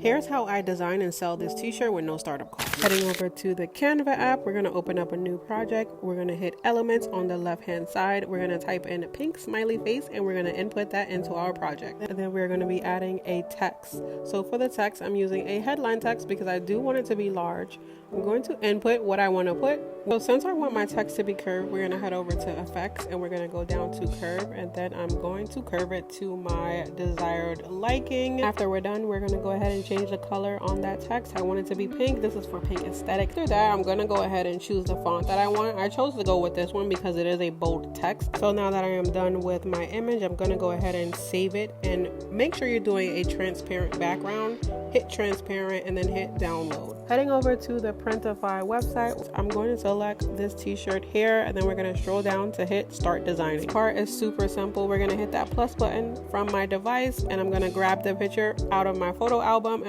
Here's how I design and sell this t-shirt with no startup cost. Heading over to the Canva app, we're going to open up a new project. We're going to hit elements on the left hand side. We're going to type in a pink smiley face and we're going to input that into our project. And then we're going to be adding a text. So for the text, I'm using a headline text because I do want it to be large. I'm going to input what I want to put. So since I want my text to be curved, we're going to head over to effects and we're going to go down to curve, and then I'm going to curve it to my desired liking. After we're done, we're going to go ahead and change the color on that text. I want it to be pink. This is for pink aesthetic. After that, I'm going to go ahead and choose the font that I want. I chose to go with this one because it is a bold text. So now that I am done with my image, I'm going to go ahead and save it, and make sure you're doing a transparent background. Hit transparent and then hit download. Heading over to the Printify website, I'm going to select this t-shirt here, and then we're going to scroll down to hit start designing. This part is super simple. We're going to hit that plus button from my device, and I'm going to grab the picture out of my photo album, and